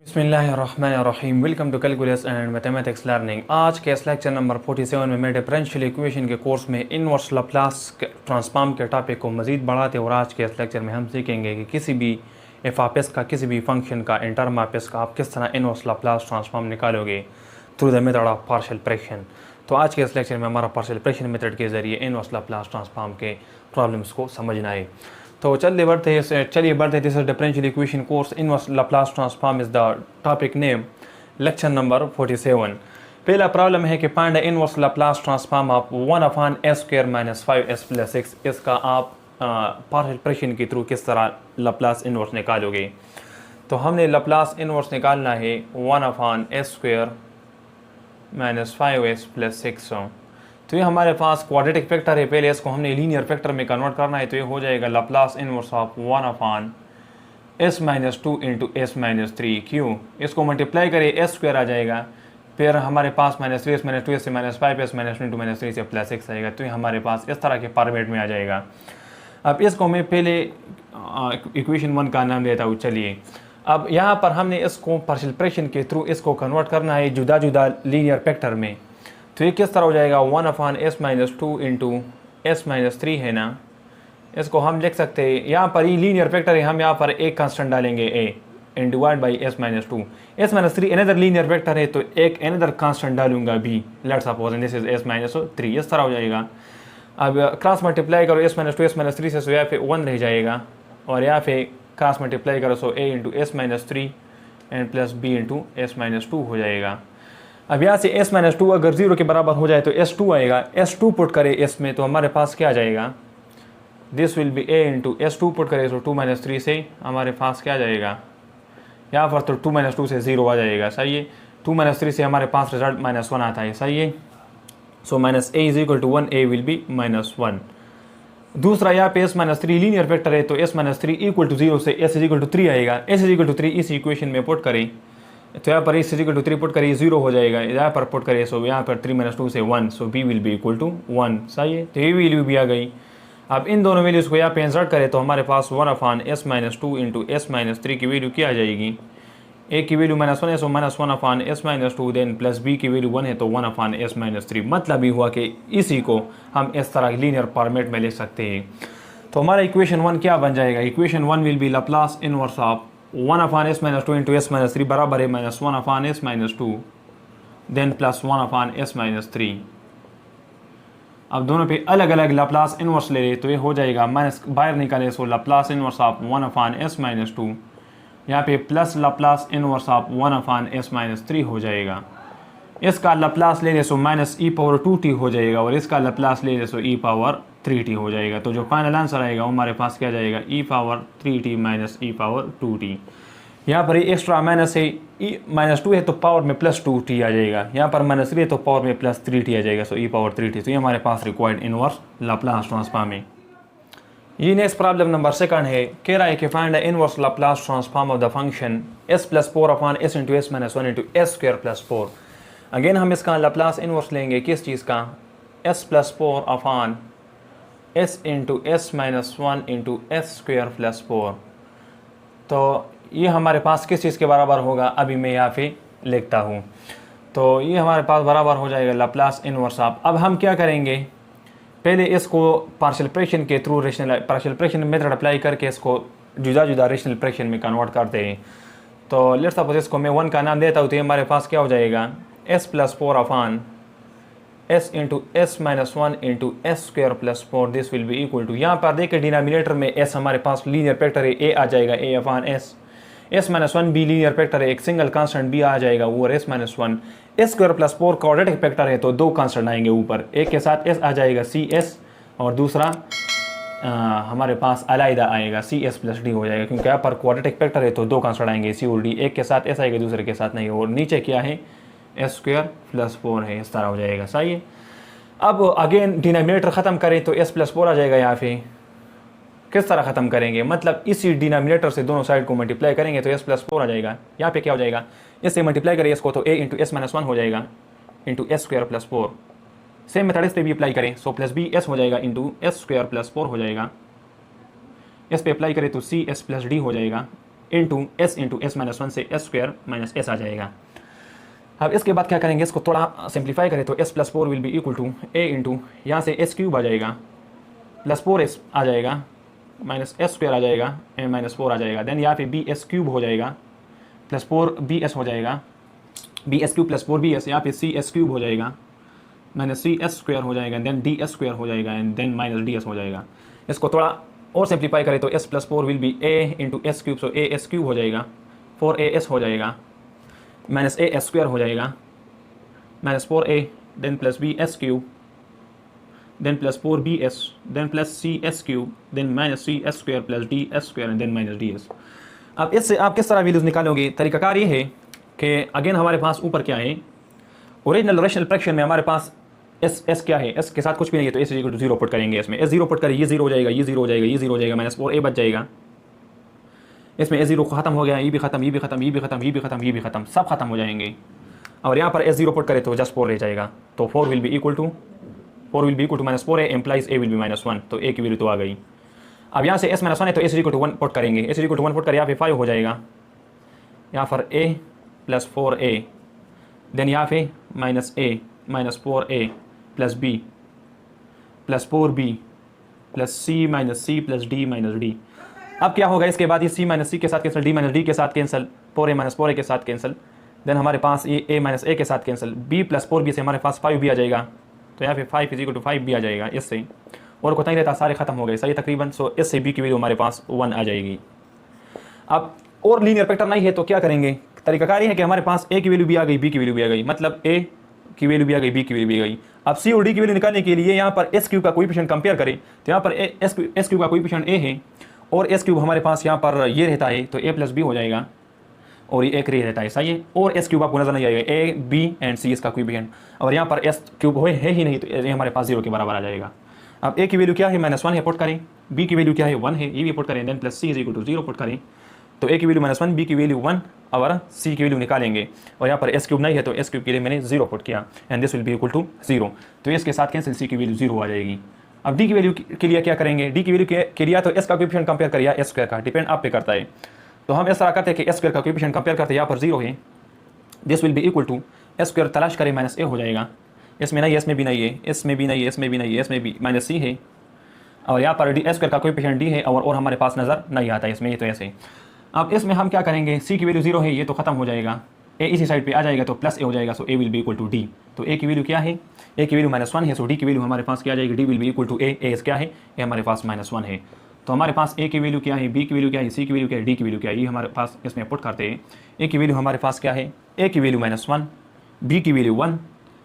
बिस्मिल्लाहिर्रहमानिर्रहीम। Welcome to calculus and mathematics learning. आज के इस लेक्चर नंबर 47 में मैं डिफरेंशियल इक्वेशन के कोर्स में इनवर्स लाप्लास ट्रांसफॉर्म के टॉपिक को मज़ीद बढ़ाते हैं और आज के इस लेक्चर में हम सीखेंगे कि किसी भी एफ ऑफ एस का किसी भी फंक्शन का इन टर्म ऑफ एस का आप किस तरह इनवर्स लाप्लास ट्रांसफॉर्म निकालोगे through the method of partial fraction. तो आज के इस लेक्चर में हमारा पार्शियल फ्रैक्शन मेथड के ज़रिए इनवर्स लाप्लास ट्रांसफॉर्म के प्रॉब्लम्स को समझना है। तो चलिए बढ़ते this is differential equation course inverse Laplace transform is the topic name, lecture number 47। पहला प्रॉब्लम है कि find the inverse Laplace transform of 1/s² - 5s + 6। इसका आप पार्शियल फ्रैक्शन के थ्रू किस तरह लाप्लास इनवर्स निकालोगे। तो हमने लाप्लास इनवर्स निकालना है 1/s² - 5s + 6। तो ये हमारे पास क्वाड्रेटिक फैक्टर है, पहले इसको हमने लीनियर फैक्टर में कन्वर्ट करना है। तो ये हो जाएगा Laplace inverse of 1/s - 2 × s - 3। क्यों, इसको मल्टीप्लाई करें s² आ जाएगा, फिर हमारे पास -3s - 2s से -5s - 2 - 3 से +6 आएगा। तो ये हमारे पास इस तरह के फॉर्मेट में आ जाएगा। अब इसको मैं पहले इक्वेशन 1 का नाम देता हूँ। चलिए, अब यहाँ पर हमने इसको पार्शियल फ्रैक्शन के थ्रू इसको कन्वर्ट करना है जुदा जुदा लीनियर फैक्टर में। तो ये किस तरह हो जाएगा, 1/s - 2 × s - 3 है ना। इसको हम लिख सकते हैं, यहाँ पर ये लीनियर फैक्टर है, हम यहाँ पर एक कांस्टेंट डालेंगे a and divide by s - 2। s - 3 another linear factor है, तो एक अनदर कांस्टेंट डालूंगा b, let's suppose this is s - 3। इस तरह हो जाएगा। अब क्रॉस मल्टीप्लाई करो s - 2 s - 3 से, तो यहाँ पे 1 रह जाएगा, और यहाँ पे क्रॉस मल्टीप्लाई करो सो a × s - 3 and plus b × s - 2 हो जाएगा। अब यहाँ से s - 2 अगर 0 के बराबर हो जाए तो s2 आएगा। s2 पुट करें s में, तो हमारे पास क्या आ जाएगा, this will B a × s2 put करें तो 2 - 3 से हमारे पास क्या आ जाएगा, यहाँ पर तो 2 - 2 से 0 आ जाएगा। सही है, 2 - 3 से हमारे पास रिजल्ट -1 आता है। सही है, सो -a = 1, a विल बी -1। दूसरा, यहाँ पे s - 3 लीनियर फैक्टर है, तो s - 3 = 0 से s = 3 आएगा। s = 3 इस इक्वेशन में पुट करें, तो यहाँ पर s = 3 पुट करिए, 0 हो जाएगा। यहाँ पर पुट करिए, सो यहाँ पर 3 - 2 से 1, सो b विल बी = 1। सही है, तो ये वैल्यू भी आ गई। अब इन दोनों वैल्यूज़ को यहाँ पे इंसर्ट करें, तो हमारे पास 1/s - 2 × s - 3 की वैल्यू क्या आ जाएगी, a की वैल्यू -1 है, सो -1/s - 2, देन प्लस b की वैल्यू 1 है, तो 1/s - 3। मतलब ये हुआ कि इसी को हम इस तरह लीनियर फॉर्मेट में लिख सकते हैं। तो हमारा इक्वेशन 1 क्या बन जाएगा, equation 1 will be Laplace inverse of 1/s - 2 × s - 3 बराबर है -1/s - 2 देन प्लस 1/s - 3। अब दोनों पे अलग अलग लाप्लास इनवर्स ले रहे, तो ये हो जाएगा माइनस बाहर निकाले, सो लाप्लास इनवर्स ऑफ 1/s - 2, यहाँ पे plus Laplace inverse of 1/s - 3 हो जाएगा। इसका लाप्लास ले ले सो -e⁻2t हो जाएगा, और इसका लाप्लास ले ले सो e⁻3t हो जाएगा। तो जो फाइनल आंसर आएगा हमारे पास क्या जाएगा, e⁻3t - e⁻2t। यहाँ पर एक्स्ट्रा माइनस है, -2 है तो पावर में +2t आ जाएगा, यहाँ पर -3 है तो पावर में +3t आ जाएगा, सो e⁻3t। तो ये हमारे पास रिक्वायर्ड इनवर्स लाप्लास ट्रांसफॉर्म है। ये नेक्स्ट प्रॉब्लम नंबर 2 है, कह रहा है कि find the inverse Laplace transform of the function s + 4/s × s - 1 × s² + 4। Again हम इसका लाप्लास इनवर्स लेंगे, किस चीज़ का, s + 4/s × s - 1 × s² + 4। तो ये हमारे पास किस चीज़ के बराबर होगा, अभी मैं यहाँ पे लिखता हूँ। तो ये हमारे पास बराबर हो जाएगा लाप्लास इनवर्स ऑफ। अब हम क्या करेंगे, पहले इसको पार्शियल फ्रैक्शन के through partial fraction method apply करके इसको जुदा जुदा रेशनल फ्रैक्शन में कन्वर्ट करते हैं। तो लेट्स सपोज इसको मैं 1 का नाम देता हूँ, तो ये हमारे पास क्या हो जाएगा, s + 4/s × s - 1 × s² + 4, this will be equal to, यहाँ पर देखिए डिनोमिनेटर में s हमारे पास लीनियर फैक्टर है, a आ जाएगा a/s, s - 1 भी लीनियर फैक्टर है, एक सिंगल कांस्टेंट b आ जाएगा वो s - 1, s² + 4 क्वाड्रेटिक फैक्टर है, तो दो कांस्टेंट आएंगे ऊपर, एक के साथ s आ जाएगा cs, और दूसरा हमारे पास अलहदा आएगा cs + d हो जाएगा, क्योंकि यहाँ पर क्वाड्रेटिक फैक्टर है तो दो कांस्टेंट आएंगे c और d, एक के साथ s आएगा दूसरे के साथ नहीं, और नीचे क्या है s² + 4 है, इस तरह हो जाएगा। सही है, अब अगेन डिनोमिनेटर ख़त्म करें तो s + 4 आ जाएगा। यहाँ पे किस तरह ख़त्म करेंगे, मतलब इसी डिनोमिनेटर से दोनों साइड को मल्टीप्लाई करेंगे तो s + 4 आ जाएगा। यहाँ पे क्या हो जाएगा, इससे मल्टीप्लाई करें इसको तो a × s - 1 हो जाएगा × s² + 4। सेम मेथड इस पर भी अप्लाई करें, सो प्लस b s हो जाएगा × s² + 4 हो जाएगा। इस पे अप्लाई करें तो cs + d हो जाएगा इंटू एस माइनस वन से एस स्क्वायर माइनस एस आ जाएगा। अब इसके बाद क्या करेंगे, इसको थोड़ा सिंप्लीफाई करें तो S plus four will be equal to A into यहाँ से एस क्यूब आ जाएगा प्लस फोर एस आ जाएगा माइनस एस स्क्वायर आ जाएगा एंड माइनस फोर आ जाएगा। देन यहाँ पे बी एस क्यूब हो जाएगा प्लस फोर बी एस हो जाएगा, B S cube plus four B S, यहाँ पे सी एस क्यूब हो जाएगा माइनस सी एस स्क्वायर हो जाएगा, देन डी एस स्क्वायर हो जाएगा and then minus D S हो जाएगा। इसको थोड़ा और सिंप्लीफाई करें तो S plus four will be A into S cube, so A S cube हो जाएगा, फोर ए एस हो जाएगा माइनस ए एस स्क्वायर हो जाएगा minus four A then plus B S cube then plus four B S then plus C S cube then minus C S square plus D S square and then minus D S. अब इससे आप किस तरह values निकालोगे, तरीकाकार ये है कि अगेन हमारे पास ऊपर क्या है, ओरिजिनल रेशनल फ्रैक्शन में हमारे पास एस क्या है, एस के साथ कुछ भी नहीं है तो S equal to zero put करेंगे। इसमें एस जीरो पुट करें, ये जीरो हो जाएगा, ये जीरो हो जाएगा, ये जीरो हो जाएगा, माइनस फोर ए बच जाएगा। इसमें एस जीरो खत्म हो गया, ये भी खत्म, ये भी खत्म, ये भी खत्म, ये भी खत्म, ये भी खत्म, सब खत्म हो जाएंगे। और यहाँ पर एस जीरो पुट करें तो जस्ट फोर रह जाएगा, तो four will be equal to minus four A implies A will be minus one, तो ए की वैल्यू तो आ गई। अब यहाँ से एस माइनस वन है तो S equal to one put करेंगे, S equal to one put करें, यहाँ पे फाइव हो जाएगा, यहाँ पर A plus four A then यहाँ पे minus A minus four A plus B plus four B plus C minus C plus D minus D. अब क्या होगा, इसके बाद ये सी माइनस सी के साथ कैंसिल, डी माइनस डी के साथ कैंसिल, फोर ए माइनस फोर ए के साथ कैंसिल, देन हमारे पास ये ए माइनस ए के साथ cancel, B plus four B से हमारे पास फाइव भी आ जाएगा, तो यहाँ पे five is equal to five भी आ जाएगा इससे, और कोई नहीं रहता, सारे खत्म हो गए सही तकरीबन। सो एस से बी की वैल्यू हमारे पास वन आ जाएगी। अब और लीनियर फैक्टर नहीं है तो क्या करेंगे, तरीकाकार है कि हमारे पास ए की वैल्यू भी आ गई, बी की वैल्यू भी आ गई, मतलब ए की वैल्यू भी आ गई, बी की वैल्यू भी आ गई। अब सी और डी की वैल्यू निकालने के लिए यहाँ पर एस क्यूब का कोएफिशिएंट कंपेयर करें तो यहाँ पर एस क्यूब का कोएफिशिएंट ए है और एस क्यूब हमारे पास यहाँ पर ये रहता है तो ए प्लस बी हो जाएगा और ये एक रहता है, सही है। और एस क्यूब आपको नजर नहीं आएगा, ए बी एंड सी इसका कोएफिशिएंट, और यहाँ पर एस क्यूब है ही नहीं तो ये हमारे पास जीरो के बराबर आ जाएगा। अब ए की वैल्यू क्या है, माइनस वन है, पुट करें, बी की वैल्यू क्या है, वन है, ये भी पुट करें, then plus C is equal to zero put करें, तो ए की वैल्यू माइनस वन, बी की वैल्यू वन और सी की वैल्यू निकालेंगे, और यहाँ पर एस क्यूब नहीं है तो एस क्यूब के लिए मैंने जीरो पुट किया and this will be equal to zero, तो इसके साथ कैंसिल, सी की वैल्यू जीरो आ जाएगी। अब डी की वैल्यू के लिए क्या करेंगे, डी की वैल्यू के लिए तो एस का कोएफिशिएंट कंपेयर करिए एस स्क्वायर का, डिपेंड आप पे करता है, तो हम इस तरह करते हैं कि एस स्क्वायर का कोएफिशिएंट कंपेयर करते हैं, यहाँ पर जीरो है, this will be equal to S square तलाश करें माइनस ए हो जाएगा, इसमें नहीं, इसमें भी नहीं है, इसमें भी नहीं है, इसमें भी नहीं है, इसमें भी माइनस सी है, और यहाँ पर डी एस स्क्वायर का कोएफिशिएंट डी है और हमारे पास नज़र नहीं आता इसमें, ये तो ऐसे। अब इसमें हम क्या करेंगे, सी की वैल्यू जीरो है, ये तो खत्म हो जाएगा, ए इसी साइड पे आ जाएगा तो प्लस ए हो जाएगा, so A will be equal to D, तो ए की वैल्यू क्या है, ए की वैल्यू माइनस वन है, सो डी की वैल्यू हमारे पास क्या आ जाएगी, D will be equal to A क्या है, ए हमारे पास माइनस वन है, तो हमारे पास ए की वैल्यू क्या है, बी की वैल्यू क्या है, सी की वैल्यू क्या है, डी की वैल्यू क्या है, ये हमारे पास इसमें पुट करते हैं। ए की वैल्यू हमारे पास क्या है, ए की वैल्यू माइनस वन, बी की वैल्यू वन,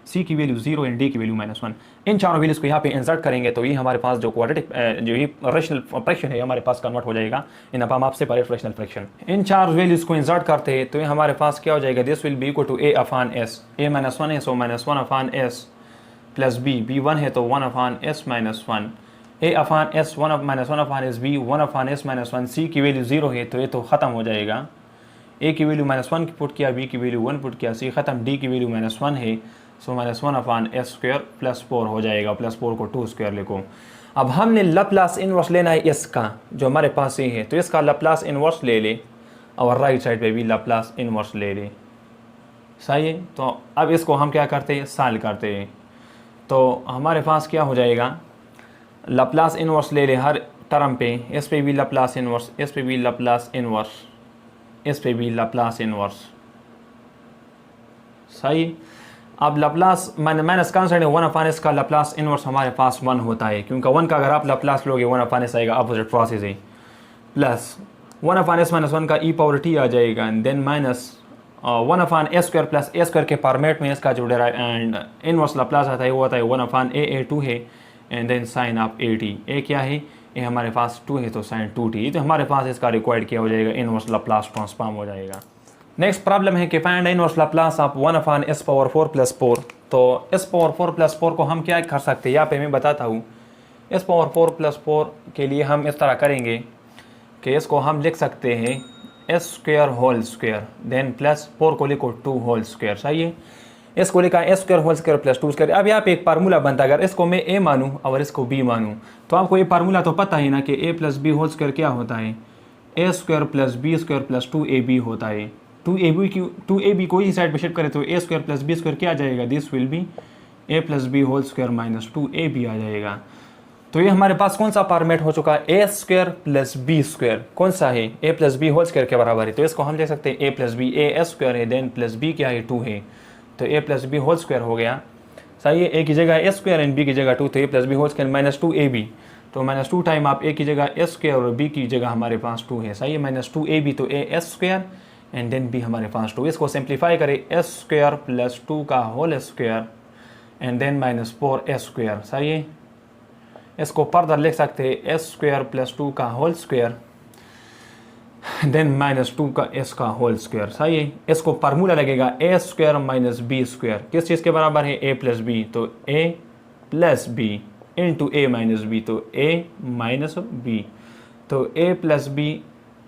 सी की वैल्यू जीरो एंड डी की वैल्यू माइनस वन। इन चारों वैल्यूज़ को यहाँ पे इंसर्ट करेंगे तो ये हमारे पास जो क्वाड्रेटिक जो ये रेशनल फ्रैक्शन है हमारे पास कन्वर्ट हो जाएगा इन अपाम आप सेपरेट फ्रैक्शनल फ्रैक्शन। इन चार वैल्यूज़ को इंसर्ट करते हैं तो ये हमारे पास क्या हो जाएगा, this will be equal to A upon S, A minus one है so minus one upon S plus B one है तो one upon S minus one, A upon S one minus one upon S B one upon S minus one, C की value zero है तो ये तो ख़त्म हो जाएगा, ए की वैल्यू माइनस वन पुट किया, बी की वैल्यू वन पुट किया, सी ख़त्म, डी की वैल्यू माइनस वन है so minus one upon S square plus four हो जाएगा, प्लस फोर को टू स्क्वायर लिखो। अब हमने लैप्लास इनवर्स लेना है इसका जो हमारे पास ही है, तो इसका लैप्लास इनवर्स ले ले और राइट साइड पे भी लैप्लास इनवर्स ले ले, सही है। तो अब इसको हम क्या करते हैं, सॉल्व करते हैं, तो हमारे पास क्या हो जाएगा, लैप्लास इनवर्स ले ले हर टर्म पे, इस पे भी लैप्लास इनवर्स, इस पे भी लैप्लास इनवर्स, इस पे भी लैप्लास इनवर्स, सही। अब लैप्लास माइनस कांस्टेंट है, वन अपान एस का लैप्लास इनवर्स हमारे पास वन होता है, क्योंकि वन का अगर आप लैप्लास लोगे वन अपान एस आएगा, अपोजिट प्रोसेस है, plus one upon S minus one का ई पावर टी आ जाएगा, then minus one upon A square plus A square के फॉर्मेट में इसका जो डेराइव एंड इनवर्स लैप्लास आता है वो आता है वन अपान ए टू है and then sine of A T, A क्या है, ये हमारे पास टू है तो साइन टू टी, तो हमारे पास इसका रिक्वायर्ड क्या हो जाएगा, इनवर्स लैप्लास ट्रांसफॉर्म हो जाएगा। नेक्स्ट प्रॉब्लम है कि find inverse Laplace of one upon S power four plus four, तो S power four plus four को हम क्या कर सकते हैं, यहाँ पे मैं बताता हूँ। S power four plus four के लिए हम इस तरह करेंगे कि इसको हम लिख सकते हैं S square whole square, then plus four को लिखो टू होल स्क्वायर, सही है। इसको लिखा S square whole square plus two square. अब यहाँ पे एक फार्मूला बनता है, अगर इसको मैं ए मानूँ और इसको बी मानूँ तो आपको ये फार्मूला तो पता ही ना कि A plus B whole square क्या होता है, A square plus B square plus 2ab होता है। 2ab कोई साइड पे शिफ्ट करे तो A square plus B square क्या आ जाएगा, this will be A plus B whole square minus 2ab आ जाएगा। तो ये हमारे पास कौन सा फॉर्मेट हो चुका है, A square plus B square कौन सा है, A plus B whole square के बराबर है। तो इसको हम ले सकते हैं A plus B, A S square है, देन प्लस बी क्या है 2 है, तो A plus B whole square हो गया। सही है, ए की जगह ए स्क्वायर एंड बी की जगह 2, तो A plus B whole square minus 2ab, तो माइनस 2 टाइम आप ए की जगह ए स्क्वायर और बी की जगह हमारे पास 2 है। सही है, माइनस 2ab तो A S square and then B हमारे पास 2। इसको सिंप्लीफाई करें, एस स्क्वायर प्लस 2 का whole square and then minus 4 S square. सही है, इसको फर्दर लिख सकते हैं एस स्क्वायर प्लस 2 का होल स्क्वायर देन माइनस 2 का एस का होल स्क्वायर। सही है, इसको फार्मूला लगेगा A square minus B square, किस चीज़ के बराबर है, ए प्लस बी, तो A plus B into A minus B, तो ए माइनस बी, तो A plus B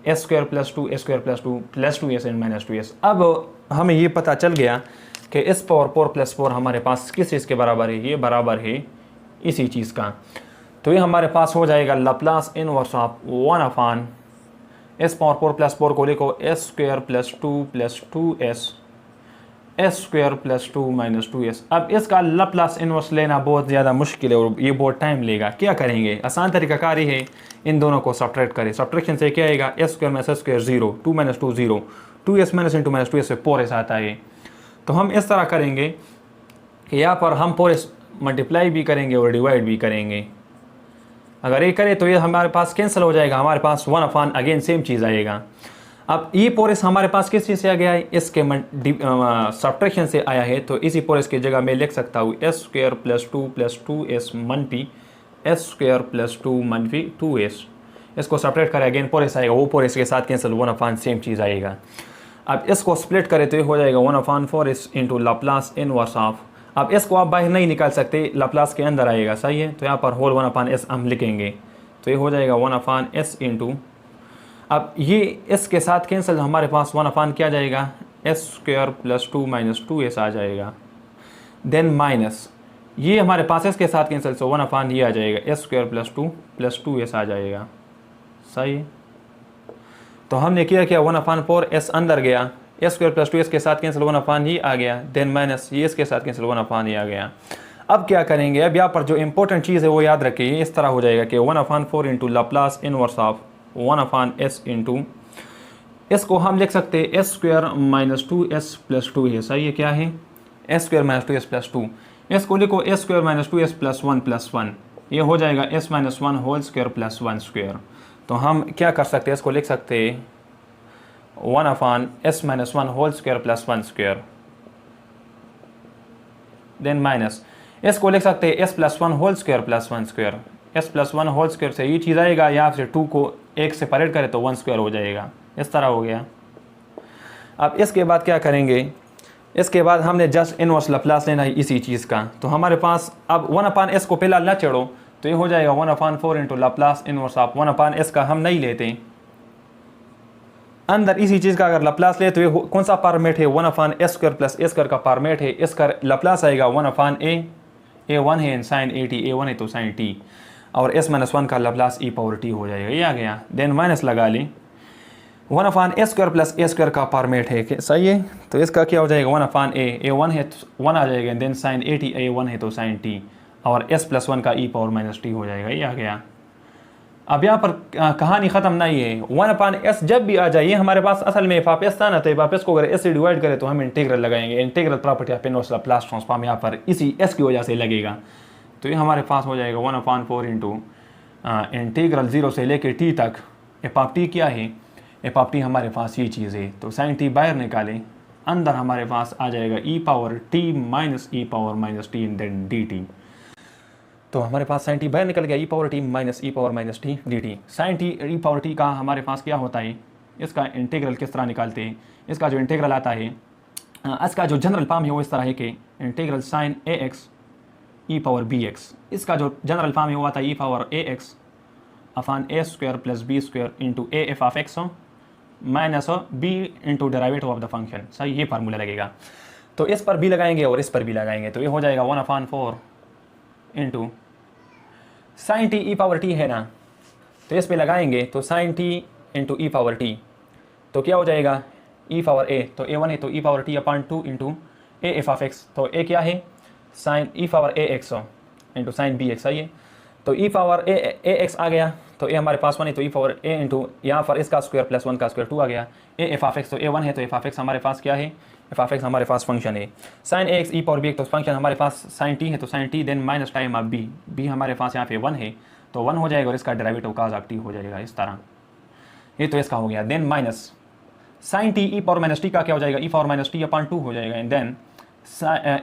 S square plus 2 A square plus 2 S and minus 2 S. अब हमें ये पता चल गया कि एस पावर 4 प्लस 4 हमारे पास किस चीज़ के बराबर है, ये बराबर है इसी चीज़ का। तो ये हमारे पास हो जाएगा Laplace inverse of 1 upon S power 4 plus 4 को लिखो S square plus 2 S square plus 2 minus 2s। अब इसका लाप्लास इनवर्स लेना बहुत ज़्यादा मुश्किल है और ये बहुत टाइम लेगा। क्या करेंगे, आसान तरीकाकार ही है, इन दोनों को सब्ट्रैक्ट करें। सब्ट्रैक्शन से क्या आएगा, S square minus S square 0, 2 minus 2 0, 2s minus into minus 2s से 4s आता है। तो हम इस तरह करेंगे कि यहाँ पर हम 4s मल्टीप्लाई भी करेंगे और डिवाइड भी करेंगे। अगर ये करें तो ये हमारे पास कैंसिल हो जाएगा, हमारे पास 1 अपान अगेन सेम चीज़ आएगा। अब ये पोरस हमारे पास किस चीज़ से आ गया है, इसके सब्ट्रैक्शन से आया है, तो इसी पोरस की जगह मैं लिख सकता हूँ एस स्क्वायर प्लस 2s मनफी एस स्क्वायर प्लस 2 मनफी 2s। इसको सपरेट करें अगेन पोरस आएगा, वो पोरस के साथ कैंसिल 1 अपान सेम चीज़ आएगा। अब इसको स्प्लिट करें तो ये हो जाएगा 1 अपान 4s into Laplace inverse of. अब इसको आप बाहर नहीं निकाल सकते, लाप्लास के अंदर आएगा। सही है, तो यहाँ पर होल 1 अपान एस हम लिखेंगे, तो ये हो जाएगा 1 अपान एस इंटू, अब ये इसके साथ कैंसिल, हमारे पास 1 अपान क्या जाएगा, S square plus 2 minus 2s आ जाएगा, देन माइनस ये हमारे पास इसके साथ कैंसिल, सो 1 अपान ये आ जाएगा एस स्क्वायर प्लस 2s आ जाएगा। सही है, तो हमने क्या किया 1 अपान 4s अंदर गया, एस स्क्वायर प्लस 2s के साथ कैंसिल 1 अपान ये आ गया, देन माइनस ये इसके साथ कैंसिल 1 अपान ये आ गया। अब क्या करेंगे, अब यहाँ पर जो इंपॉर्टेंट चीज़ है वो याद रखिए, इस तरह हो जाएगा कि 1 अपान 4 into Laplace inverse of 1 upon S into, इसको हम लिख सकते हैं S square minus 2s plus 2 है। सही है, क्या है S square minus 2s plus 2, इसको लिखो S square minus 2s plus 1, ये हो जाएगा S minus 1 whole square plus 1 square. तो हम क्या कर सकते हैं, इसको लिख सकते हैं 1 upon S minus 1 whole square plus 1 square, then minus इसको लिख सकते हैं S plus 1 whole square plus 1 square, S plus 1 whole square से ये चीज़ आएगा, यहाँ से 2 को 1 से सेपरेट करें तो 1 स्क्वायर हो जाएगा, इस तरह हो गया। अब इसके बाद क्या करेंगे, इसके बाद हमने जस्ट इनवर्स लाप्लास लेना है इसी चीज़ का। तो हमारे पास अब 1 अपान एस को पहला ना चढ़ो, तो ये हो जाएगा 1 अपान 4 into Laplace inverse of 1 upon S का हम नहीं लेते, अंदर इसी चीज़ का अगर लाप्लास ले तो ये कौन सा फॉर्मेट है, 1 upon S square plus A square का फॉर्मेट है। इसका लाप्लास आएगा 1 अपान ए 1 है साइन ए टी, A1 है तो साइन टी, और s माइनस 1 का लाप्लास e पावर टी हो जाएगा, ये आ गया। देन माइनस लगा लें, 1 अपान A square plus A square का फॉर्मेट है, सही है, तो इसका क्या हो जाएगा 1 अपान ए 1 है तो 1 आ जाएगा, then sign A T A1 है तो साइन टी, और s प्लस 1 का e पावर माइनस टी हो जाएगा, ये आ गया। अब यहाँ पर कहानी ख़त्म नहीं है, 1 अपान एस जब भी आ जाए, हमारे पास असल में फापेस था ना, तो फापेस को अगर एस से डिवाइड करें तो हम इंटीग्रल लगाएंगे, integral property of inverse Laplace transform यहाँ पर इसी एस की वजह से लगेगा। तो ये हमारे पास हो जाएगा 1 अपान 4 इंटू इंटीग्रल 0 से लेके टी तक, एफ ऑफ टी क्या है, एफ ऑफ टी हमारे पास ये चीज़ है, तो साइन टी बाहर निकालें, अंदर हमारे पास आ जाएगा E power T minus E power minus T and then D T. तो हमारे पास साइन टी बाहर निकल गया, ई पावर टी माइनस ई power minus T D T. Sine T E power T का हमारे पास क्या होता है, इसका इंटीग्रल किस तरह निकालते हैं, इसका जो इंटीग्रल आता है, इसका जो जनरल फॉर्म है वो इस तरह है कि integral sine A X E power B X, इसका जो जनरल फॉर्म है वो आता है ई power A X upon A square plus B square into A F of X minus B into derivative of the function. सही, ये formula लगेगा, तो इस पर भी लगाएंगे और इस पर भी लगाएंगे, तो ये हो जाएगा 1 अपान 4 into sine T E power T है ना, तो इस पे लगाएंगे तो sine T into E power T, तो क्या हो जाएगा ई पावर ए, तो a1 है तो E power T upon 2 into A F of X, तो ए क्या है sine E power A X into sine B X, सही है। तो ई पावर ए एक्स आ गया, तो ए हमारे पास 1 है तो ई पावर ए इंटू यहाँ पर इसका स्क्वायर प्लस 1 का स्क्वायर 2 आ गया। ए एफ ऑफ एक्स, तो ए 1 है तो एफ ऑफ एक्स हमारे पास क्या है, एफ ऑफ एक्स हमारे पास फंक्शन है। Sine A X E power B, तो फंक्शन हमारे पास साइन टी है तो sine T then minus time of B, B हमारे पास यहाँ पे 1 है तो 1 हो जाएगा और इसका डेरिवेटिव काज ऑफ टी हो जाएगा इस तरह। ये तो इसका हो गया। Then minus sine T E power minus T का क्या हो जाएगा, E power minus T upon 2 हो जाएगा। एंड देन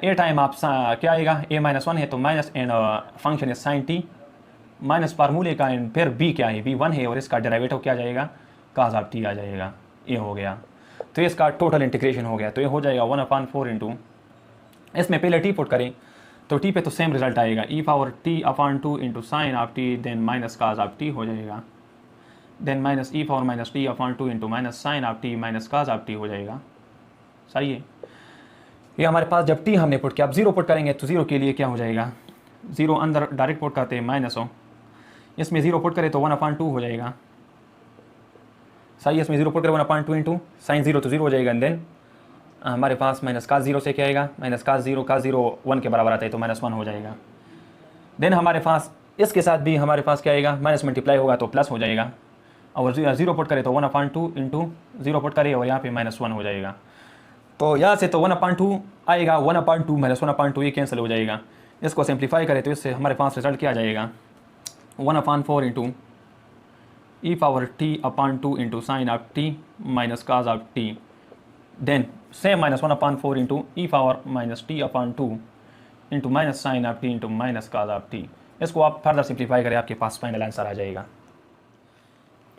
ए टाइम आप क्या आएगा, ए माइनस 1 है तो माइनस एंड फंक्शन है साइन टी माइनस फार्मूले का, एंड फिर बी क्या है, बी 1 है और इसका डेरिवेटिव क्या आ जाएगा, काज ऑफ टी आ जाएगा। ये हो गया, तो इसका टोटल इंटीग्रेशन हो गया। तो ये हो जाएगा 1/4 इंटू, इसमें पहले टी पुट करें तो टी पे तो सेम रिजल्ट आएगा, E power T upon 2 into sine of T then minus cos of T हो जाएगा। Then minus E power minus T upon 2 into minus sine of T minus cos of T हो जाएगा। सही है। ये हमारे पास जब टी हमने पुट किया, अब जीरो पुट करेंगे तो जीरो के लिए क्या हो जाएगा, जीरो अंदर डायरेक्ट पुट करते हैं माइनस हो, इसमें जीरो पुट करें तो 1/2 हो जाएगा। सही है, इसमें जीरो पुट करें 1/2 इंटू साइन जीरो तो जीरो हो जाएगा। देन हमारे पास माइनस का जीरो से क्या आएगा, माइनस का जीरो 1 के बराबर आता है तो -1 हो जाएगा। देन हमारे पास इसके साथ भी हमारे पास क्या आएगा, माइनस मल्टीप्लाई होगा तो प्लस हो जाएगा, और जीरो पुट करें तो 1/2 इंटू जीरो पुट करें और यहाँ पे -1 हो जाएगा। तो यहाँ से तो 1/2 आएगा, 1/2 माइनस 1/2 ये कैंसिल हो जाएगा। इसको सिंप्लीफाई करें तो इससे हमारे पास रिजल्ट क्या आ जाएगा, 1/4 into E power T upon 2 into sine of T minus cos of T, then same minus 1/4 into E power minus T upon 2 into minus sine of T into minus cos of T. इसको आप further simplify करें, आपके पास final answer आ जाएगा।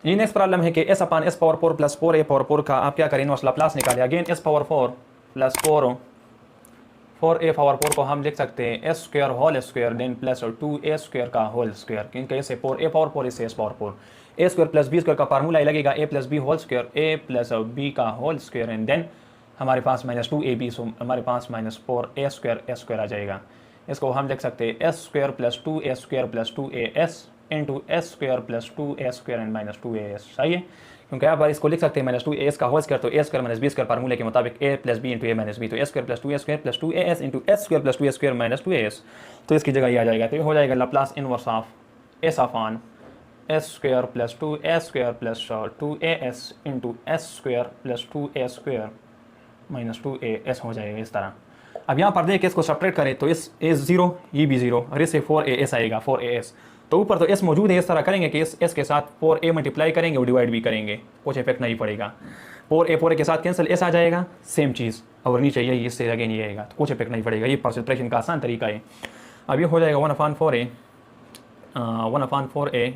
ये next problem है कि S upon S power 4 plus 4 A power 4 का आप क्या करें, इनवर्स लाप्लास निकालें। Again S power 4 plus 4 A power 4 को हम लिख सकते हैं S square whole square then plus 2 A square का होल स्क्वायर, क्योंकि इससे 4 ए पावर 4 इससे S power 4 A square plus B square का फार्मूला ही लगेगा, A plus B whole square A plus B का होल स्क्वायर, एंड देन हमारे पास -2 ए बी, सो हमारे पास -4 ए स्क्वायर आ जाएगा। इसको हम लिख सकते हैं S square plus 2 A square plus 2 A S into S square plus 2 A square and -2 A S. सही है, क्योंकि यहाँ पर इसको लिख सकते हैं -2 ए एस का होल स्क्वायर, तो A square minus B square फार्मूले के मुताबिक A plus B into A minus B, तो A square plus 2 A square plus 2 A S into S square plus 2 A square -2 A S, तो इसकी जगह ये आ जाएगा। तो ये हो जाएगा Laplace inverse of S upon S square plus 2 A square plus 2 A S into S square plus 2 A square -2 A S हो जाएगा इस तरह। अब यहाँ पर देख इसको सब्ट्रैक्ट करें तो इस ए 0 ये भी 0 और इससे 4 ए एस आएगा, 4 ए एस, तो ऊपर तो एस मौजूद है, इस तरह करेंगे कि इस एस के साथ 4 ए मल्टीप्लाई करेंगे और डिवाइड भी करेंगे, कुछ इफेक्ट नहीं पड़ेगा। 4 ए के साथ कैंसिल, एस आ जाएगा सेम चीज़, और नीचे यही इससे अगेन ये आएगा, तो कुछ इफेक्ट नहीं पड़ेगा। ये सब्ट्रैक्शन का आसान तरीका है। अब ये हो जाएगा 1/4 ए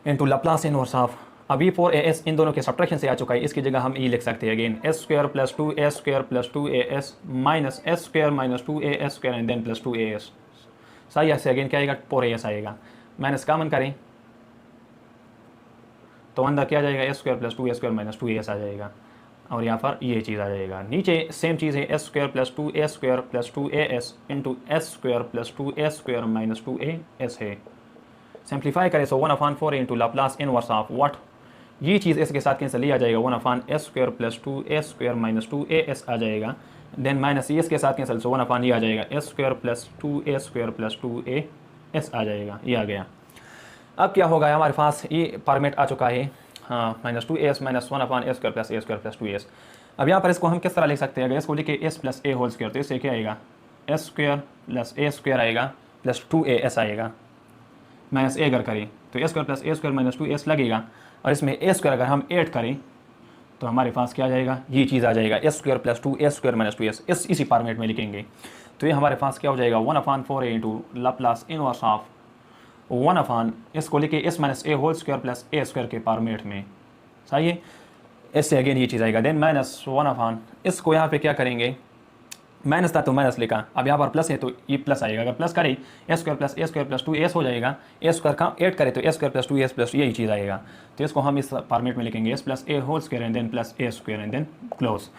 इंटू लाप्लास इनवर्स ऑफ, अब ये 4 ए एस इन दोनों के सब्ट्रैक्शन से आ चुका है, इसकी जगह हम ई लिख सकते हैं again S square plus 2 A square plus 2 A S minus S square minus 2 A S square and then plus 2 A S. सही है, अगेन क्या आएगा, 4 ए एस आएगा, माइनस कॉमन करें तो अंदर क्या आ जाएगा, S square plus 2 A square minus 2 A S आ जाएगा, और यहाँ पर ये चीज़ आ जाएगा। नीचे सेम चीज़ है, S square plus 2 A square plus 2 A S into S square plus 2 A square minus 2 A S है। सिंप्लीफाई करें तो 1/4 into Laplace inverse of what, ये चीज़ इसके साथ कैंसिल लिया जाएगा, 1/s square plus 2 A square minus 2 A S आ जाएगा, देन माइनस ये इसके साथ कैंसिल, सो 1/, ये आ जाएगा S square plus 2 A square plus 2 A S आ जाएगा, ये आ गया। अब क्या होगा, हमारे पास ये फॉर्मेट आ चुका है, हाँ -2 A S minus 1/s square plus 2 S. अब यहाँ पर इसको हम किस तरह लिख सकते हैं, अगर इसको लिखे S plus A whole square तो इससे क्या आएगा, S square plus A square आएगा प्लस 2 ए एस आएगा, माइनस ए अगर करें तो A square plus A square minus 2 S लगेगा, और इसमें ए स्क्वायर अगर हम ऐड करें तो हमारे पास क्या आ जाएगा, ये चीज़ आ जाएगा S square plus 2 A square minus 2 S, इसी फॉर्मेट में लिखेंगे। तो ये हमारे पास क्या हो जाएगा, 1/4 इंटू लाप्लास इनवर्स ऑफ 1/, इसको लिखे S minus A whole square plus A square के फॉर्मेट में। सही है, इससे अगेन ये चीज़ आएगा, देन -1/, इसको यहाँ पे क्या करेंगे, माइनस था तो माइनस लिखा, अब यहाँ पर प्लस है तो ये प्लस आएगा, अगर प्लस करें एस स्क्वायर प्लस 2 एस हो जाएगा, ए स्क्वायर का ऐड करें तो S square plus 2 S plus यही चीज़ आएगा। तो इसको हम इस फॉर्मेट में लिखेंगे, S plus A whole square and then plus A square and then close.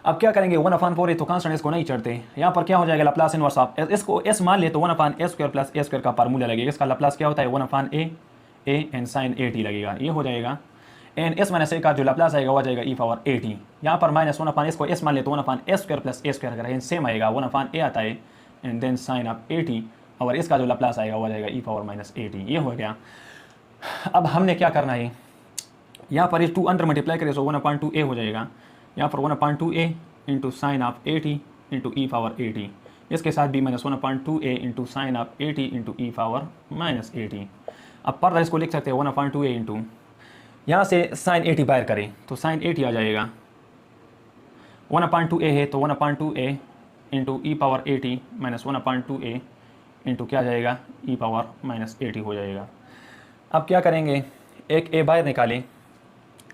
अब क्या करेंगे, 1/4 है तो कांस्टेंट इसको नहीं चढ़ते, यहाँ पर क्या हो जाएगा, लाप्लास इनवर्स ऑफ, इसको एस मान ले तो 1/s square plus A square का फार्मूला लगेगा, इसका लाप्लास क्या होता है 1/a and sign A T लगेगा, ये हो जाएगा। एन एस माइनस ए का जो लाप्लास आएगा वो आ जाएगा ई पावर ए टी। यहाँ पर माइनस 1 अपॉन एस को एस मान ले तो 1 upon A square plus A square करें सेम आएगा 1 अपॉन ए आता है and then sine of A T और इसका जो लाप्लास आएगा वो आ जाएगा E power minus A T. ये हो गया। अब हमने क्या करना है, यहाँ पर इस 2 अंदर मल्टीप्लाई करें तो 1/2 ए हो जाएगा। यहाँ पर 1/2 A into sine of A T into E power A T, इसके साथ भी minus 1/2 A into sine of A T into E power minus A T. अब पर इसको लिख सकते हैं 1/2 ए इंटू, यहाँ से साइन ए टी बाहर करें तो साइन ए टी आ जाएगा। 1/2 ए है तो 1/2 A into E power A T minus 1/2 A into क्या जाएगा ई पावर माइनस ए टी हो जाएगा। अब क्या करेंगे, एक ए बाहर निकालें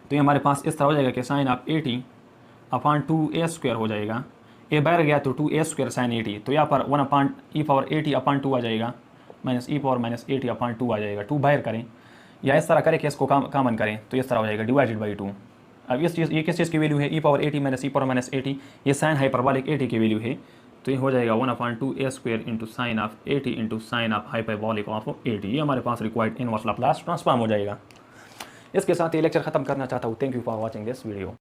तो ये हमारे पास इस तरह हो जाएगा कि sine of A T upon 2 A square हो जाएगा। ए बाहर गया तो 2 A square sine A T, तो यहाँ पर 1 अपॉन ई पावर ए टी अपॉन 2 आ जाएगा माइनस ई पावर माइनस ए टी अपॉन 2 आ जाएगा। 2 बाहर करें या इस तरह करें कि इसको कॉमन करें तो इस तरह हो जाएगा डिवाइडेड बाई 2। अब इस चीज़ ये किस चीज़ की वैल्यू है, ई power A T minus E power minus A T, ये साइन हाइपरबॉलिक ए टी की वैल्यू है तो ये हो जाएगा 1/2 a square into sine of A T into sine of hyperbolic of A T. ये हमारे पास रिक्वायर्ड इनवर्स लाप्लास ट्रांसफॉर्म हो जाएगा। इसके साथ ये लेक्चर खत्म करना चाहता हूँ। Thank you for watching this video.